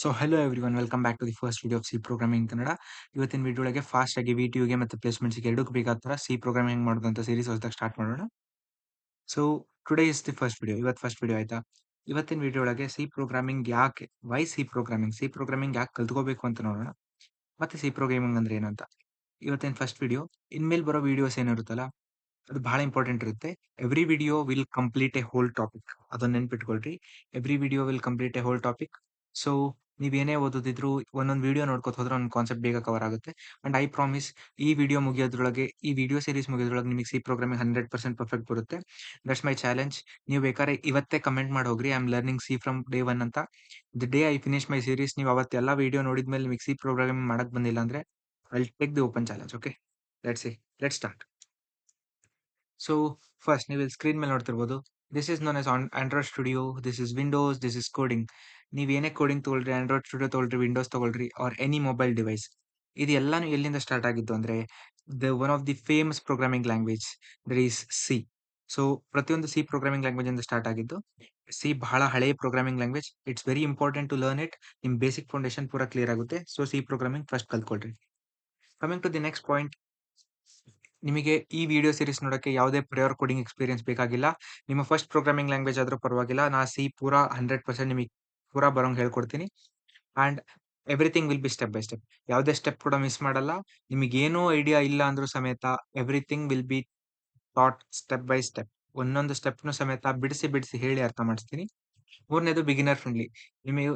So hello everyone welcome back to the first video of C programming Kannada. ಇವತ್ತಿನ video ಒಳಗೆ fast ಆಗಿ ವಿ2ಗೆ ಮತ್ತು ಪ್ಲೇಸ್ಮೆಂಟ್ಸ್ಗೆ ಎರಡಕ್ಕೂ ಬೇಕಾದ ಥರ ಸಿ ಪ್ರೋಗ್ರಾಮಿಂಗ್ ಹೆಂಗೆ ಮಾಡೋದು ಅಂತ ಸೀರೀಸ್ ಹೊಸದಾಗಿ ಸ್ಟಾರ್ಟ್ ಮಾಡೋಣ. So today is the first video. ಇವತ್ತು ಫಸ್ಟ್ ವಿಡಿಯೋ ಆಯ್ತಾ. ಇವತ್ತಿನ ವಿಡಿಯೋ ಒಳಗೆ ಸಿ ಪ್ರೋಗ್ರಾಮಿಂಗ್ ಯಾಕೆ ವೈ ಸಿ ಪ್ರೋಗ್ರಾಮಿಂಗ್ ಯಾಕೆ ಕಲ್ತ್ಕೋಬೇಕು ಅಂತ ನೋಡೋಣ. ಮತ್ತೆ ಸಿ ಪ್ರೋಗ್ರಾಮಿಂಗ್ ಅಂದ್ರೆ ಏನಂತ ಇವತ್ತಿನ ಫಸ್ಟ್ ವಿಡಿಯೋ. ಇನ್ಮೇಲೆ ಬರೋ ವಿಡಿಯೋಸ್ ಏನಿರುತ್ತಲ್ಲ ಅದು ಬಹಳ ಇಂಪಾರ್ಟೆಂಟ್ ಇರುತ್ತೆ. Every video will complete a whole topic. ಅದನ್ನ ನೆನ್ಪಿಟ್ಕೊಳ್ರಿ. Every video will complete a whole topic. So ನೀವೇನೇ ಓದೋದಿದ್ರು ಒಂದೊಂದು ವಿಡಿಯೋ ನೋಡ್ಕೊತ ಹೋದ್ರೆ ಒಂದು ಕಾನ್ಸೆಪ್ಟ್ ಬೇಗ ಕವರ್ ಆಗುತ್ತೆ. ಅಂಡ್ ಐ ಪ್ರಾಮಿಸ್ ಈ ವಿಡಿಯೋ ಸೀರೀಸ್ ಮುಗಿಯೋದ್ರೊಳಗೆ ನಿಮಗೆ ಸಿ ಪ್ರೋಗ್ರಾಮಿಂಗ್ 100% ಪರ್ಫೆಕ್ಟ್ ಬರುತ್ತೆ. That's my challenge. ನೀವು ಬೇಕಾದ್ರೆ ಇವತ್ತೇ ಕಮೆಂಟ್ ಮಾಡಿ ಹೋಗ್ರಿ, I am learning C from day one ಅಂತ. The day I finish my series, ನೀವು ಅವತ್ತೆಲ್ಲ ವಿಡಿಯೋ ನೋಡಿದ್ಮೇಲೆ ನಿಮಗೆ ಸಿ ಪ್ರೋಗ್ರಾಮಿಂಗ್ ಮಾಡಕ್ ಬಂದಿಲ್ಲ ಅಂದ್ರೆ I take the open challenge. Okay, let's start. So first ನೀವು ಇಲ್ಲಿ ಸ್ಕ್ರೀನ್ ಮೇಲೆ ನೋಡ್ತಿರ್ಬೋದು. This is known as Android studio, this is Windows, this is coding. ನೀವು ಏನೇ ಕೋಡಿಂಗ್ ತೊಗೊಳ್ರಿ, ಆಂಡ್ರಾಯ್ಡ್ ಸ್ಟುಡಿಯೋ ತೊಗೊಳ್ರಿ, ವಿಂಡೋಸ್ ತೊಗೊಳ್ರಿ ಆರ್ ಎನಿ ಮೊಬೈಲ್ ಡಿವೈಸ್, ಇದು ಎಲ್ಲಾನು ಎಲ್ಲಿಂದ ಸ್ಟಾರ್ಟ್ ಆಗಿದ್ದು ಅಂದ್ರೆ one of the famous programming language that is C. So ಪ್ರತಿಯೊಂದು ಸಿ ಪ್ರೋಗ್ರಾಮಿಂಗ್ ಲ್ಯಾಂಗ್ವೇಜ್ ಇಂದ ಸ್ಟಾರ್ಟ್ ಆಗಿದ್ದು. ಸಿ ಬಹಳ ಹಳೆಯ programming language. It's very important to learn it. ನಿಮ್ ಬೇಸಿಕ್ ಫೌಂಡೇಶನ್ ಪೂರ ಕ್ಲಿಯರ್ ಆಗುತ್ತೆ. ಸೊ ಸಿ ಪ್ರೋಗ್ರಾಮಿಂಗ್ ಫಸ್ಟ್ ಕಲ್ತ್ಕೊಳ್ರಿ. Coming to the next point. ನಿಮಗೆ ಈ ವಿಡಿಯೋ ಸೀರೀಸ್ ನೋಡಕ್ಕೆ ಯಾವುದೇ ಪ್ರಿಯರ್ ಕೋಡಿಂಗ್ ಎಕ್ಸ್ಪೀರಿಯನ್ಸ್ ಬೇಕಾಗಿಲ್ಲ. ನಿಮ್ಮ ಫಸ್ಟ್ ಪ್ರೋಗ್ರಾಮಿಂಗ್ ಲ್ಯಾಂಗ್ವೇಜ್ ಆದ್ರೂ ಪರವಾಗಿಲ್ಲ. ನಾ ಸಿ ಪೂರಾ 100% ನಿಮಗೆ ಪೂರಾ ಬರೋಂಗ್ ಹೇಳ್ಕೊಡ್ತೀನಿ. And everything will B step by step. ಯಾವುದೇ ಸ್ಟೆಪ್ ಕೂಡ ಮಿಸ್ ಮಾಡಲ್ಲ. ನಿಮಗೇನೂ ಐಡಿಯಾ ಇಲ್ಲ ಅಂದ್ರೂ ಸಮೇತ everything will be taught step by step. ಒಂದೊಂದು ಸ್ಟೆಪ್‌ನು ಸಮೇತ ಬಿಡಿಸಿ ಬಿಡಿಸಿ ಹೇಳಿ ಅರ್ಥ ಮಾಡಿಸ್ತೀನಿ. ಮೂರನೇದು ಬಿಗಿನರ್ ಫ್ರೆಂಡ್ಲಿ.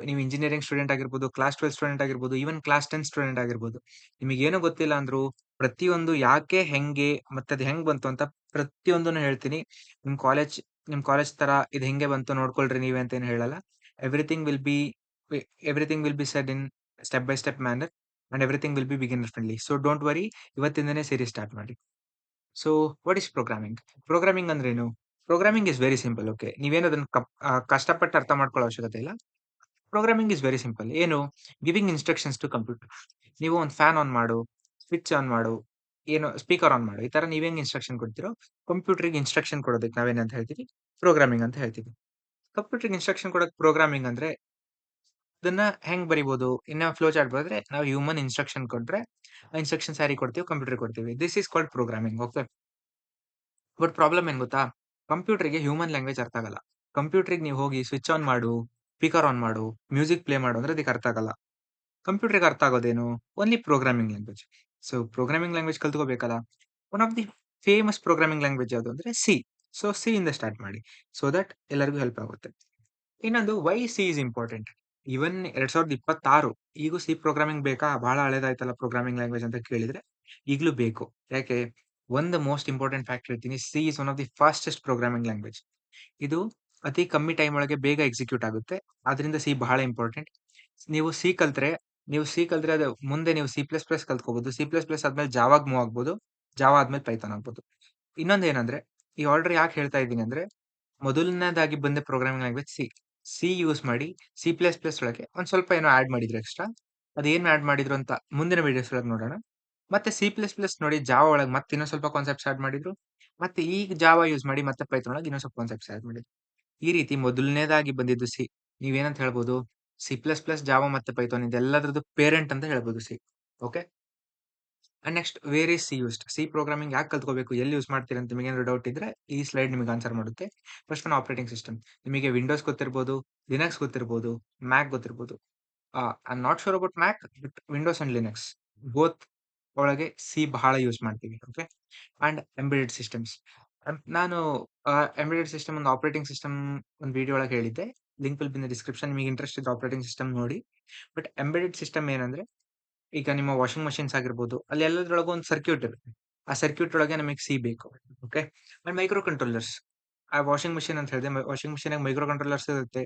ನೀವು ಇಂಜಿನಿಯರಿಂಗ್ ಸ್ಟೂಡೆಂಟ್ ಆಗಿರ್ಬೋದು, ಕ್ಲಾಸ್ 12 ಸ್ಟೂಡೆಂಟ್ ಆಗಿರ್ಬೋದು, ಈವನ್ ಕ್ಲಾಸ್ 10 ಸ್ಟೂಡೆಂಟ್ ಆಗಿರ್ಬೋದು. ನಿಮಗೇನು ಗೊತ್ತಿಲ್ಲ ಅಂದ್ರು ಪ್ರತಿಯೊಂದು ಯಾಕೆ, ಹೆಂಗೆ, ಮತ್ತೆ ಅದು ಹೆಂಗ್ ಬಂತು ಅಂತ ಪ್ರತಿಯೊಂದನ್ನು ಹೇಳ್ತೀನಿ. ನಿಮ್ ಕಾಲೇಜ್ ನಿಮ್ ಕಾಲೇಜ್ ತರ ಇದು ಹೆಂಗೆ ಬಂತು ನೋಡ್ಕೊಳ್ರಿ ನೀವೇ ಅಂತ ಏನು ಹೇಳಲ್ಲ. Everything will be everything will be said in step by step manner and everything will be beginner friendly. So don't worry, ಇವತ್ತಿಂದನೇ ಸೀರೀಸ್ ಸ್ಟಾರ್ಟ್ ಮಾಡಿ. So what is programming? Programming ಅಂದ್ರೇನು? Programming is very simple. Okay, ನೀವೇನು ಅದನ್ನ ಕಷ್ಟಪಟ್ಟು ಅರ್ಥ ಮಾಡ್ಕೊಳ್ಳೋ ಅವಶ್ಯಕತೆ ಇಲ್ಲ. Programming is very simple. ಏನು? Giving instructions to computer. ನೀವು ಒಂದು ಫ್ಯಾನ್ ಆನ್ ಮಾಡು, ಸ್ವಿಚ್ ಆನ್ ಮಾಡು, ಏನು ಸ್ಪೀಕರ್ ಆನ್ ಮಾಡು, ಈ ತರ ನೀವೇನ್ ಇನ್ಸ್ಟ್ರಕ್ಷನ್ ಕೊಡ್ತೀರೋ ಕಂಪ್ಯೂಟರ್‌ಗೆ ಇನ್ಸ್ಟ್ರಕ್ಷನ್ ಕೊಡೋದಕ್ಕೆ ನಾವೇನಂತ ಹೇಳ್ತೀವಿ? ಪ್ರೋಗ್ರಾಮಿಂಗ್ ಅಂತ ಹೇಳ್ತೀವಿ. ಕಂಪ್ಯೂಟರ್‌ಗೆ ಇನ್ಸ್ಟ್ರಕ್ಷನ್ ಕೊಡೋಕೆ ಪ್ರೋಗ್ರಾಮಿಂಗ್ ಅಂದ್ರೆ ಅದನ್ನ ಹೆಂಗ್ ಬರಿಬಹುದು? ಇನ್ನ ಫ್ಲೋ ಚಾರ್ಟ್ ಬರೆದ್ರೆ ನಾವು ಹ್ಯೂಮನ್ ಇನ್ಸ್ಟ್ರಕ್ಷನ್ ಕೊಟ್ರೆ ಆ ಇನ್ಸ್ಟ್ರಕ್ಷನ್ಸ್ ಯಾರಿಗೆ ಕೊಡ್ತೀವಿ? ಕಂಪ್ಯೂಟರ್ ಕೊಡ್ತೀವಿ. This is called programming. Okay. But problem ಏನ್ ಗೊತ್ತಾ? ಕಂಪ್ಯೂಟರ್‌ಗೆ ಹ್ಯೂಮನ್ ಲ್ಯಾಂಗ್ವೇಜ್ ಅರ್ಥ ಆಗಲ್ಲ. ಕಂಪ್ಯೂಟರ್‌ಗೆ ನೀವು ಹೋಗಿ ಸ್ವಿಚ್ ಆನ್ ಮಾಡು, ಸ್ಪೀಕರ್ ಆನ್ ಮಾಡು, ಮ್ಯೂಸಿಕ್ ಪ್ಲೇ ಮಾಡು ಅಂದ್ರೆ ಅದಕ್ಕೆ ಅರ್ಥ ಆಗಲ್ಲ. ಕಂಪ್ಯೂಟರ್‌ಗೆ ಅರ್ಥ ಆಗೋದೇನು? Only programming language. So programming language ಕಲ್ತ್ಕೋಬೇಕಲ್ಲ. One of the famous programming language ಯಾವುದು ಅಂದ್ರೆ ಸಿ. ಸೊ ಸಿ ಇಂದ ಸ್ಟಾರ್ಟ್ ಮಾಡಿ. ಸೊ ದಟ್ ಎಲ್ಲರಿಗೂ ಹೆಲ್ಪ್ ಆಗುತ್ತೆ. ಇನ್ನೊಂದು why C is important. Even 2026 ಈಗೂ ಸಿ ಪ್ರೋಗ್ರಾಮಿಂಗ್ ಬೇಕಾ? ಬಹಳ ಹಳೇದಾಯ್ತಲ್ಲ ಪ್ರೋಗ್ರಾಮಿಂಗ್ ಲ್ಯಾಂಗ್ವೇಜ್ ಅಂತ ಕೇಳಿದ್ರೆ ಈಗಲೂ ಬೇಕು. ಯಾಕೆ? ಒಂದು ಮೋಸ್ಟ್ ಇಂಪಾರ್ಟೆಂಟ್ ಫ್ಯಾಕ್ಟ್ ಹೇಳ್ತೀನಿ. C is one of the fastest programming language. ಇದು ಅತಿ ಕಮ್ಮಿ ಟೈಮ್ ಒಳಗೆ ಬೇಗ ಎಕ್ಸಿಕ್ಯೂಟ್ ಆಗುತ್ತೆ. ಆದ್ರಿಂದ ಸಿ ಬಹಳ ಇಂಪಾರ್ಟೆಂಟ್. ನೀವು ಸಿ ಕಲ್ತ್ರೆ ಅದು ಮುಂದೆ ನೀವು ಸಿ ಪ್ಲಸ್ ಪ್ಲಸ್ ಕಲ್ತ್ಕೋಬಹುದು. ಸಿ ಪ್ಲಸ್ ಪ್ಲಸ್ ಆದ್ಮೇಲೆ ಜಾವಾಗ್ ಮೂವ್ ಆಗ್ಬೋದು. ಜಾವಾ ಆದ್ಮೇಲೆ ಪೈಥಾನ್ ಆಗ್ಬೋದು. ಇನ್ನೊಂದೇನಂದ್ರೆ ಈ ಆರ್ಡರ್ ಯಾಕೆ ಹೇಳ್ತಾ ಇದ್ದೀನಿ ಅಂದ್ರೆ ಮೊದಲನೇದಾಗಿ ಬಂದ programming language C. C use ಮಾಡಿ ಸಿ ಪ್ಲಸ್ ಪ್ಲಸ್ ಒಳಗೆ ಒಂದ್ ಸ್ವಲ್ಪ ಏನೋ ಆಡ್ ಮಾಡಿದ್ರು ಎಕ್ಸ್ಟ್ರಾ. ಅದೇನ್ ಆಡ್ ಮಾಡಿದ್ರು ಅಂತ ಮುಂದಿನ ವಿಡಿಯೋಸ್ ಒಳಗೆ ನೋಡೋಣ. ಮತ್ತೆ ಸಿ ಪ್ಲಸ್ ಪ್ಲಸ್ ನೋಡಿ ಜಾವಾ ಒಳಗೆ ಮತ್ತೆ ಇನ್ನೊಂದ್ ಸ್ವಲ್ಪ ಕಾನ್ಸೆಪ್ಟ್ಸ್ ಆಡ್ ಮಾಡಿದ್ರು. ಮತ್ತೆ ಈಗ ಜಾವಾ ಯೂಸ್ ಮಾಡಿ ಮತ್ತೆ ಪೈಥಾನ್ ಒಳಗೆ ಇನ್ನೊಂದ್ ಸ್ವಲ್ಪ ಕಾನ್ಸೆಪ್ಟ್ಸ್ ಆಡ್ ಮಾಡಿದ್ರು. ಈ ರೀತಿ ಮೊದಲನೇದಾಗಿ ಬಂದಿದ್ದು ಸಿ. ನೀವೇನಂತ ಹೇಳ್ಬೋದು? ಸಿ ಪ್ಲಸ್ ಪ್ಲಸ್, ಜಾವಾ ಮತ್ತೆ ಪೈಥಾನ್ ಇದೆಲ್ಲದ್ರದ್ದು ಪೇರೆಂಟ್ ಅಂತ ಹೇಳ್ಬೋದು C. Okay. And next where is C used? C programming ಯಾಕೆ ಕಲ್ತ್ಕೋಬೇಕು? ಎಲ್ಲಿ ಯೂಸ್ ಮಾಡ್ತೀರಾ ಅಂತ ನಿಮಗೇನಾದ್ರು ಡೌಟ್ ಇದ್ರೆ ಈ ಸ್ಲೈಡ್ ನಿಮಗೆ ಆನ್ಸರ್ ಮಾಡುತ್ತೆ. First one operating system. ನಿಮಗೆ ವಿಂಡೋಸ್ ಗೊತ್ತಿರ್ಬೋದು, ಲಿನಕ್ಸ್ ಗೊತ್ತಿರ್ಬೋದು, ಮ್ಯಾಕ್ ಗೊತ್ತಿರ್ಬೋದು. I am not sure about Mac, but Windows and Linux both ಒಳಗೆ ಸಿ ಬಹಳ ಯೂಸ್ ಮಾಡ್ತೀವಿ. ಓಕೆ. And embedded systems. ನಾನು ಎಂಬೆಡೆಡ್ ಸಿಸ್ಟಮ್ ಒಂದು ಆಪರೇಟಿಂಗ್ ಸಿಸ್ಟಮ್ ಒಂದು ವಿಡಿಯೋ ಒಳಗೆ ಹೇಳಿದ್ದೆ. Link will be in the description. ನಿಮಗೆ ಇಂಟ್ರೆಸ್ಟ್ ಇದ್ರೆ ಆಪರೇಟಿಂಗ್ ಸಿಸ್ಟಮ್ ನೋಡಿ. ಬಟ್ ಎಂಬೆಡೆಡ್ ಸಿಸ್ಟಮ್ ಏನಂದ್ರೆ ಈಗ ನಿಮ್ಮ ವಾಷಿಂಗ್ ಮಷಿನ್ಸ್ ಆಗಿರ್ಬೋದು, ಅಲ್ಲಿ ಎಲ್ಲದ್ರೊಳಗೂ ಒಂದು ಸರ್ಕ್ಯೂಟ್ ಇರುತ್ತೆ. ಆ ಸರ್ಕ್ಯೂಟ್ ಒಳಗೆ ನಮಗೆ ಸಿ ಬೇಕು. ಓಕೆ. And micro controllers. ಆ ವಾಷಿಂಗ್ ಮಷಿನ್ ಅಂತ ಹೇಳಿದೆ. ವಾಷಿಂಗ್ ಮಷಿನ್ ಮೈಕ್ರೋ ಕಂಟ್ರೋಲರ್ಸ್ ಇರುತ್ತೆ.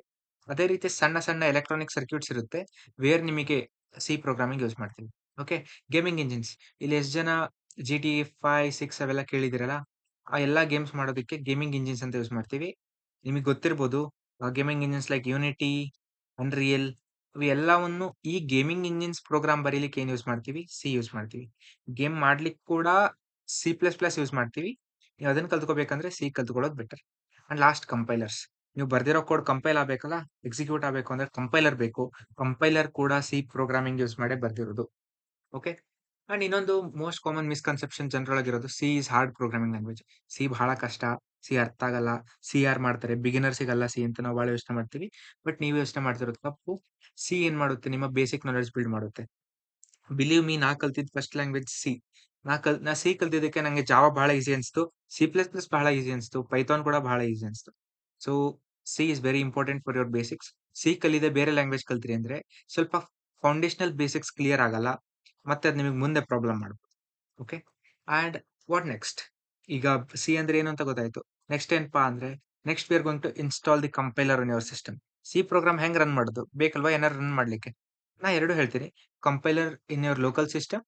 ಅದೇ ರೀತಿ ಸಣ್ಣ ಸಣ್ಣ ಎಲೆಕ್ಟ್ರಾನಿಕ್ ಸರ್ಕ್ಯೂಟ್ಸ್ ಇರುತ್ತೆ. ವೇರ್ ನಿಮಗೆ ಸಿ ಪ್ರೋಗ್ರಾಮಿಂಗ್ ಯೂಸ್ ಮಾಡ್ತೀವಿ. ಓಕೆ. Gaming engines. ಇಲ್ಲಿ ಎಷ್ಟು ಜನ GTA 5, 6 ಅವೆಲ್ಲ ಕೇಳಿದಿರಲ್ಲ. ಆ ಎಲ್ಲಾ ಗೇಮ್ಸ್ ಮಾಡೋದಕ್ಕೆ ಗೇಮಿಂಗ್ ಇಂಜಿನ್ಸ್ ಅಂತ ಯೂಸ್ ಮಾಡ್ತೀವಿ. ನಿಮಗೆ ಗೊತ್ತಿರ್ಬೋದು gaming engines like unity, unreal ಇವು ಎಲ್ಲವನ್ನು ಈ ಗೇಮಿಂಗ್ ಇಂಜಿನ್ಸ್ ಪ್ರೋಗ್ರಾಮ್ ಬರೀಲಿಕ್ಕೆ ಏನ್ ಯೂಸ್ ಮಾಡ್ತೀವಿ? ಸಿ ಯೂಸ್ ಮಾಡ್ತೀವಿ. ಗೇಮ್ ಮಾಡ್ಲಿಕ್ಕೆ ಕೂಡ ಸಿ ಪ್ಲಸ್ ಪ್ಲಸ್ ಯೂಸ್ ಮಾಡ್ತೀವಿ. ನೀವು ಅದನ್ನ ಕಲ್ತ್ಕೋಬೇಕಂದ್ರೆ ಸಿ ಕಲ್ತ್ಕೊಳ್ಳೋದು ಬೆಟರ್. And last compilers. ನೀವು ಬರ್ದಿರೋ ಕೋಡ್ ಕಂಪೈಲ್ ಆಗ್ಬೇಕಲ್ಲ, ಎಕ್ಸಿಕ್ಯೂಟ್ ಆಗ್ಬೇಕು ಅಂದ್ರೆ ಕಂಪೈಲರ್ ಬೇಕು. ಕಂಪೈಲರ್ ಕೂಡ ಸಿ ಪ್ರೋಗ್ರಾಮಿಂಗ್ ಯೂಸ್ ಮಾಡೇ ಬರ್ದಿರೋದು. ಓಕೆ. ಅಂಡ್ ಇನ್ನೊಂದು ಮೋಸ್ಟ್ ಕಾಮನ್ ಮಿಸ್ಕನ್ಸೆಪ್ಷನ್ ಜನರೊಳಗಿರೋದು C is hard programming language. C ಬಹಳ ಕಷ್ಟ, ಸಿ ಅರ್ಥ ಆಗಲ್ಲ, ಸಿ ಯಾರು ಮಾಡ್ತಾರೆ, ಬಿಗಿನರ್ಸಿಗಲ್ಲ ಸಿ ಅಂತ ನಾವು ಬಹಳ ಯೋಚನೆ ಮಾಡ್ತೀವಿ. ಬಟ್ ನೀವು ಯೋಚನೆ ಮಾಡ್ತಿರೋದು ತಪ್ಪು. ಸಿ ಏನ್ ಮಾಡುತ್ತೆ, ನಿಮ್ಮ ಬೇಸಿಕ್ ನಾಲೆಡ್ಜ್ ಬಿಲ್ಡ್ ಮಾಡುತ್ತೆ. ಬಿಲೀವ್ ಮೀ, ನಾ ಕಲ್ತಿದ್ ಫಸ್ಟ್ ಲ್ಯಾಂಗ್ವೇಜ್ ಸಿ. ನಾ ಸಿ ಕಲ್ತಿದ್ದಕ್ಕೆ ನಂಗೆ ಜಾವಾ ಬಹಳ ಈಸಿ ಅನ್ಸ್ತು, ಸಿ ಪ್ಲಸ್ ಪ್ಲಸ್ ಬಹಳ ಈಸಿ ಅನ್ಸ್ತು, ಪೈಥಾನ್ ಕೂಡ ಬಹಳ ಈಸಿ ಅನ್ಸ್ತು. So C is very important for your basics. C ಕಲಿದೆ ಬೇರೆ ಲ್ಯಾಂಗ್ವೇಜ್ ಕಲ್ತ್ರಿ ಅಂದ್ರೆ ಸ್ವಲ್ಪ ಫೌಂಡೇಶನಲ್ ಬೇಸಿಕ್ಸ್ ಕ್ಲಿಯರ್ ಆಗಲ್ಲ, ಮತ್ತೆ ಅದು ನಿಮಗೆ ಮುಂದೆ ಪ್ರಾಬ್ಲಮ್ ಮಾಡ್ಬೋದು. ಓಕೆ. And what next? ಈಗ ಸಿ ಅಂದ್ರೆ ಏನು ಅಂತ ಗೊತ್ತಾಯ್ತು. ನೆಕ್ಸ್ಟ್ ಏನಪ್ಪಾ ಅಂದ್ರೆ, next we are going to install the compiler in your system. C program ಹೆಂಗ್ ರನ್ ಮಾಡೋದು ಬೇಕಲ್ವಾ, ಏನಾರು ರನ್ ಮಾಡ್ಲಿಕ್ಕೆ. ನಾ ಎರಡು ಹೇಳ್ತೀನಿ, compiler in your local system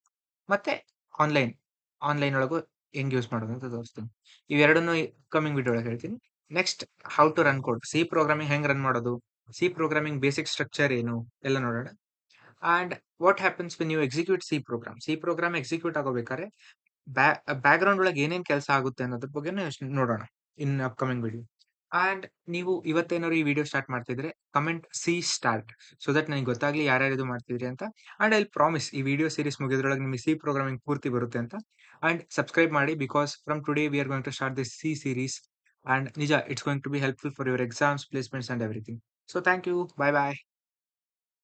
ಮತ್ತೆ ಆನ್ಲೈನ್ ಆನ್ಲೈನ್ ಒಳಗೂ ಹೆಂಗ್ ಯೂಸ್ ಮಾಡೋದು ಅಂತ ತೋರಿಸ್ತೀನಿ. ಇವೆರಡನ್ನು ಕಮಿಂಗ್ ವಿಡಿಯೋ ಒಳಗೆ ಹೇಳ್ತೀನಿ. Next, how to run code. C programming ಹೆಂಗ್ ರನ್ ಮಾಡೋದು, ಸಿ ಪ್ರೋಗ್ರಾಮಿಂಗ್ ಬೇಸಿಕ್ ಸ್ಟ್ರಕ್ಚರ್ ಏನು ಎಲ್ಲ ನೋಡೋಣ. And what happens when you execute C program. C program execute ಆಗೋಬೇಕಾದ್ರೆ ಬ್ಯಾಕ್ ಗ್ರೌಂಡ್ ಒಳಗೆ ಏನೇನ್ ಕೆಲಸ ಆಗುತ್ತೆ ಅನ್ನೋದ್ರ ಬಗ್ಗೆ ನೋಡೋಣ ಇನ್ ಅಪ್ಕಮಿಂಗ್ ವಿಡಿಯೋ. ಅಂಡ್ ನೀವು ಇವತ್ತೇನಾದ್ರು ಈ ವಿಡಿಯೋ ಸ್ಟಾರ್ಟ್ ಮಾಡ್ತಿದ್ರೆ comment C start, so that ನನಗೆ ಗೊತ್ತಾಗ್ಲಿ ಯಾರ್ಯಾರು ಇದು ಮಾಡ್ತಿದ್ರಿ ಅಂತ. ಅಂಡ್ ಐ ಪ್ರಾಮಿಸ್ ಈ ವಿಡಿಯೋ ಸೀರೀಸ್ ಮುಗಿದ್ರೊಳಗೆ ನಿಮಗೆ ಸಿ ಪ್ರೋಗ್ರಾಮಿಂಗ್ ಪೂರ್ತಿ ಬರುತ್ತೆ ಅಂತ. ಅಂಡ್ ಸಬ್ಸ್ಕ್ರೈಬ್ ಮಾಡಿ, because from today we are going to start this C series. And ನಿಜ, it's going to be helpful for your exams, placements and everything. So thank you, bye bye.